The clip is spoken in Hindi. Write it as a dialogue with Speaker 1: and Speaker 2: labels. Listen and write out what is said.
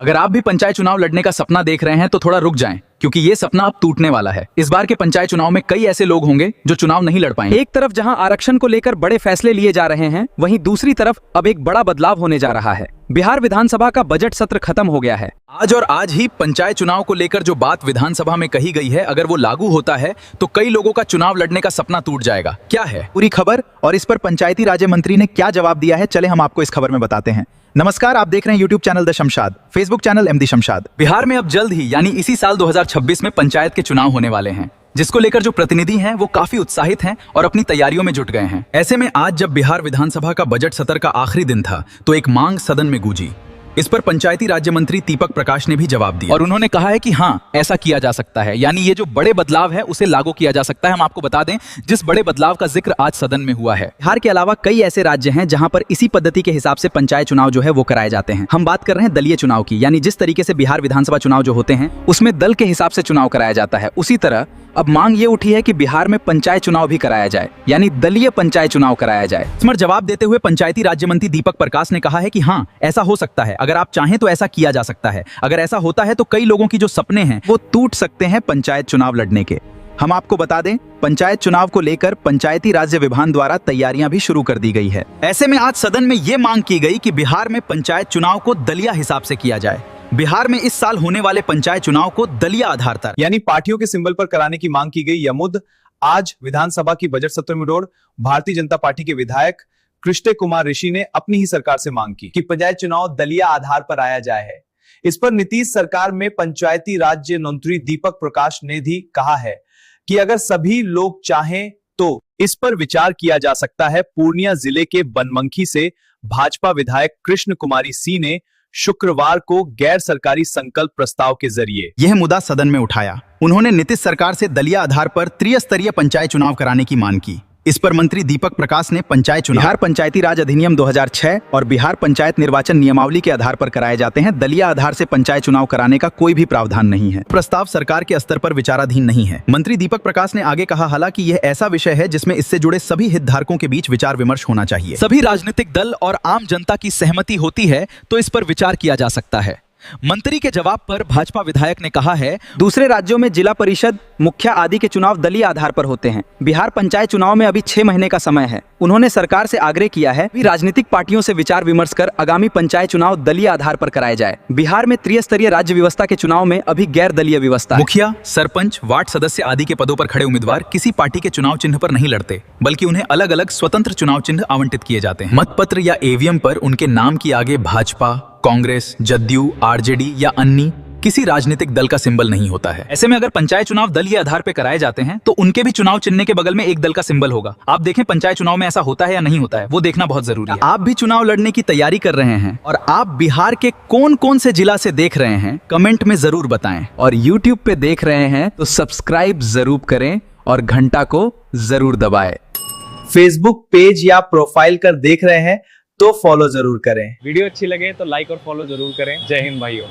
Speaker 1: अगर आप भी पंचायत चुनाव लड़ने का सपना देख रहे हैं तो थोड़ा रुक जाएं, क्योंकि ये सपना अब टूटने वाला है। इस बार के पंचायत चुनाव में कई ऐसे लोग होंगे जो चुनाव नहीं लड़ पाएंगे।
Speaker 2: एक तरफ जहां आरक्षण को लेकर बड़े फैसले लिए जा रहे हैं, वहीं दूसरी तरफ अब एक बड़ा बदलाव होने जा रहा है। बिहार विधानसभा का बजट सत्र खत्म हो गया है।
Speaker 1: आज ही पंचायत चुनाव को लेकर जो बात विधानसभा में कही गई है, अगर वो लागू होता है तो कई लोगों का चुनाव लड़ने का सपना टूट जाएगा। क्या है पूरी खबर और इस पर पंचायती राज्य मंत्री ने क्या जवाब दिया है, चले हम आपको इस खबर में बताते हैं। नमस्कार, आप देख रहे हैं YouTube channel the Shamshad, Facebook channel MD Shamshad. Bihar में अब जल्द ही यानी इसी साल 2026 में पंचायत के चुनाव होने वाले हैं, जिसको लेकर जो प्रतिनिधि हैं वो काफी उत्साहित हैं और अपनी तैयारियों में जुट गए हैं। ऐसे में आज जब बिहार विधानसभा का बजट सत्र का आखिरी दिन था तो एक मांग सदन में गूंजी। इस पर पंचायती राज्य मंत्री दीपक प्रकाश ने भी जवाब दिया और उन्होंने कहा है कि हाँ, ऐसा किया जा सकता है, यानी ये जो बड़े बदलाव है उसे लागू किया जा सकता है। हम आपको बता दें जिस बड़े बदलाव का जिक्र आज सदन में हुआ है।
Speaker 2: बिहार के अलावा कई ऐसे राज्य हैं जहां पर इसी पद्धति के हिसाब से पंचायत चुनाव जो है वो कराए जाते हैं। हम बात कर रहे हैं दलीय चुनाव की, यानी जिस तरीके से बिहार विधानसभा चुनाव जो होते हैं उसमें दल के हिसाब से चुनाव कराया जाता है, उसी तरह अब मांग ये उठी है कि बिहार में पंचायत चुनाव भी कराया जाए, यानी दलीय पंचायत चुनाव कराया जाए।
Speaker 1: इस पर जवाब देते हुए पंचायती राज्य मंत्री दीपक प्रकाश ने कहा है कि हाँ, ऐसा हो सकता है। अगर आप चाहें तो ऐसा किया जा सकता है। अगर ऐसा होता है तो कई लोगों की जो सपने हैं वो टूट सकते हैं पंचायत चुनाव लड़ने के। हम आपको बता दें, पंचायत चुनाव को लेकर पंचायती राज्य विभाग द्वारा तैयारियां भी शुरू कर दी गई है। ऐसे में आज सदन में ये मांग की गई कि बिहार में पंचायत चुनाव को दलीय हिसाब से किया जाए। बिहार में इस साल होने वाले पंचायत चुनाव को दलीय आधार पर
Speaker 3: यानी पार्टियों के सिंबल पर कराने की मांग की गई। यह मुद्दा आज विधानसभा की बजट सत्र में भारतीय जनता पार्टी के विधायक कृष्ण कुमार ऋषि ने अपनी ही सरकार से मांग की कि पंचायत चुनाव दलीय आधार पर आया जाए है। इस पर नीतीश सरकार में पंचायती राज्य मंत्री दीपक प्रकाश ने भी कहा है कि अगर सभी लोग चाहें तो इस पर विचार किया जा सकता है। पूर्णिया जिले के बनमनखी से भाजपा विधायक कृष्ण कुमारी सी ने शुक्रवार को गैर सरकारी संकल्प प्रस्ताव के जरिए
Speaker 1: यह मुद्दा सदन में उठाया। उन्होंने नीतीश सरकार से दलीय आधार पर त्रिस्तरीय पंचायत चुनाव कराने की मांग की। इस पर मंत्री दीपक प्रकाश ने पंचायत चुनाव
Speaker 2: बिहार पंचायती राज अधिनियम 2006 और बिहार पंचायत निर्वाचन नियमावली के आधार पर कराए जाते हैं। दलीय आधार से पंचायत चुनाव कराने का कोई भी प्रावधान नहीं है।
Speaker 1: प्रस्ताव सरकार के स्तर पर विचाराधीन नहीं है। मंत्री दीपक प्रकाश ने आगे कहा, हालांकि यह ऐसा विषय है जिसमें इससे जुड़े सभी हितधारकों के बीच विचार विमर्श होना चाहिए। सभी राजनीतिक दल और आम जनता की सहमति होती है तो इस पर विचार किया जा सकता है। मंत्री के जवाब पर भाजपा विधायक ने कहा है,
Speaker 2: दूसरे राज्यों में जिला परिषद, मुखिया आदि के चुनाव दलीय आधार पर होते हैं। बिहार पंचायत चुनाव में अभी 6 महीने का समय है। उन्होंने सरकार से आग्रह किया है कि राजनीतिक पार्टियों से विचार विमर्श कर आगामी पंचायत चुनाव दलीय आधार पर कराए जाए। बिहार में त्रिस्तरीय राज्य व्यवस्था के चुनाव में अभी गैर दलीय व्यवस्था है।
Speaker 1: मुखिया, सरपंच, वार्ड सदस्य आदि के पदों पर खड़े उम्मीदवार किसी पार्टी के चुनाव चिन्ह पर नहीं लड़ते, बल्कि उन्हें अलग अलग स्वतंत्र चुनाव चिन्ह आवंटित किए जाते हैं। मतपत्र या ईवीएम पर उनके नाम के आगे भाजपा, कांग्रेस, जदयू, आरजेडी या अन्य किसी राजनीतिक दल का सिंबल नहीं होता है। ऐसे में अगर पंचायत चुनाव दलीय आधार पर कराए जाते हैं तो उनके भी चुनाव चिन्ह के बगल में एक दल का सिंबल होगा। आप देखें पंचायत चुनाव में ऐसा होता है या नहीं होता है, वो देखना बहुत जरूरी है। आप भी चुनाव लड़ने की तैयारी कर रहे हैं और आप बिहार के कौन कौन से जिला से देख रहे हैं, कमेंट में जरूर बताएं।
Speaker 2: और यूट्यूब पे देख रहे हैं तो सब्सक्राइब जरूर करें और घंटा को जरूर दबाएं।
Speaker 3: फेसबुक पेज या प्रोफाइल कर देख रहे हैं तो फॉलो जरूर करें।
Speaker 4: वीडियो अच्छी लगे तो लाइक और फॉलो जरूर करें। जय हिंद भाइयों।